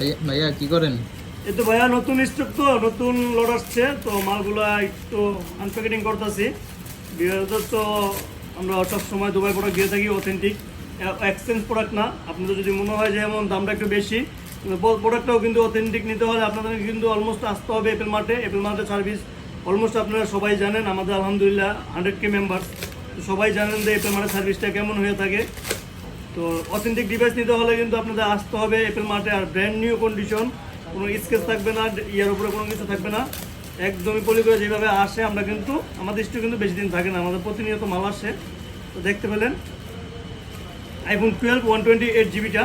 ভাইয়া কি করেন? এই তো ভাইয়া নতুন স্টক তো নতুন লোড আসছে তো মালগুলা একটু আনপ্যাকেটিং করতেছি। বিগত তো আমরা সব সময় দুবাই প্রোডাক্ট দিয়ে থাকি, অথেন্টিক এক্সচেঞ্জ প্রোডাক্ট না। আপনাদের যদি মনে হয় যে এমন দামটা একটু বেশি, প্রোডাক্টটাও কিন্তু অথেন্টিক নিতে হলে আপনাদের কিন্তু অলমোস্ট আসতে হবে এপেল মার্টে। এপেল মার্টের সার্ভিস অলমোস্ট আপনারা সবাই জানেন, আমাদের আলহামদুলিল্লাহ 100K মেম্বার, তো সবাই জানেন যে এপেল মার্টের সার্ভিসটা কেমন হয়ে থাকে। তো অথেন্টিক ডিভাইস নিতে হলে কিন্তু আপনাদের আসতে হবে এপেল মার্টে। আর ব্র্যান্ড নিউ কন্ডিশন, কোনো স্কেচ থাকবে না, ইয়ার উপরে কোনো কিছু থাকবে না, একদমই পলি করে যেভাবে আসে। আমরা কিন্তু আমাদের স্টক কিন্তু বেশি দিন থাকে না, আমাদের প্রতিনিয়ত মাল আসে। তো দেখতে পেলেন আইফোন 12 128GB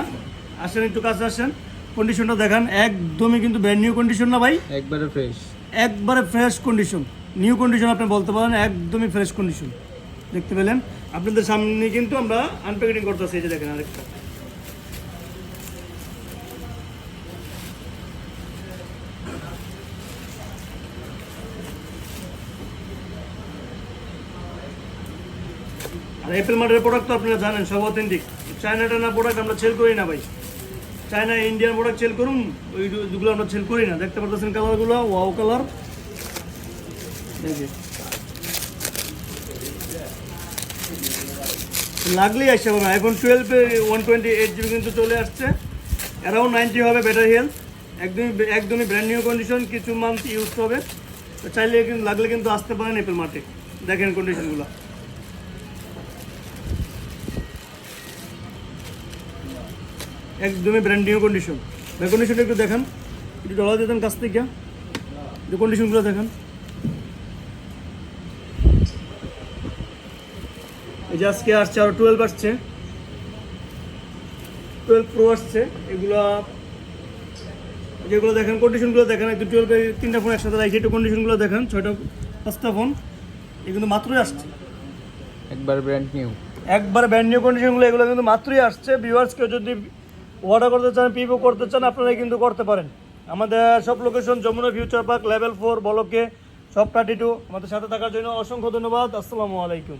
আসেন, একটু কাছে আসেন, কন্ডিশনটা দেখান। একদমই কিন্তু ব্র্যান্ড নিউ কন্ডিশন না ভাই, একবারে ফ্রেশ। একবারে ফ্রেশ কন্ডিশন, নিউ কন্ডিশন আপনি বলতে পারেন, একদমই ফ্রেশ কন্ডিশন। দেখতে পেলেন আপনাদের সামনে কিন্তু আমরা আনপ্যাকেটিং করতেছি। এই যে দেখেন আরেকটা, আর এপেল মার্টের প্রোডাক্ট তো আপনারা জানেন সব অথেন্টিক। চায়না টানা প্রোডাক্ট আমরা সেল করি না ভাই, চায়না ইন্ডিয়ান প্রোডাক্ট সেল করুন, ওইগুলো আমরা সেল করি না। দেখতে পাচ্ছেন কালারগুলো, ওয়াও কালার। লাগলেই আসছে পাবেন। আইফোন 12 128GB কিন্তু চলে আসছে, অ্যারাউন্ড 90 হবে ব্যাটারি হেলথ, একদমই ব্র্যান্ড নিউ কন্ডিশন, কিছু মান্থ ইউজ হবে। তো চাইলে কিন্তু লাগলে কিন্তু আসতে পারেন এপেল মার্টে। দেখেন কন্ডিশনগুলো, একদমই ব্র্যান্ড নিউ কন্ডিশন। কন্ডিশনটা একটু দেখান, একটু ডলার দিতেন কাছ থেকে, যে কন্ডিশনগুলো দেখেন। এই যে আজকে আসছে আরও 12 আসছে, 12 Pro আসছে। এগুলো যেগুলো দেখেন কন্ডিশনগুলো দেখেন, একটু 12 তিনটা ফোন একসাথে রাখছি, একটু কন্ডিশনগুলো দেখেন। 5টা ফোন এগুলো কিন্তু মাত্রই আসছে, একবার ব্র্যান্ড নিউ। একবার ব্র্যান্ড নিউ কন্ডিশনগুলো, এগুলো কিন্তু মাত্রই আসছে। ভিউয়ার্সকে যদি অর্ডার করতে চান, পিপো করতে চান, আপনারা কিন্তু করতে পারেন। আমাদের সব location Jamuna Future Park level 4 বলকে সব 32। আমাদের সাথে থাকার জন্য অসংখ্য ধন্যবাদ। আসসালামু আলাইকুম।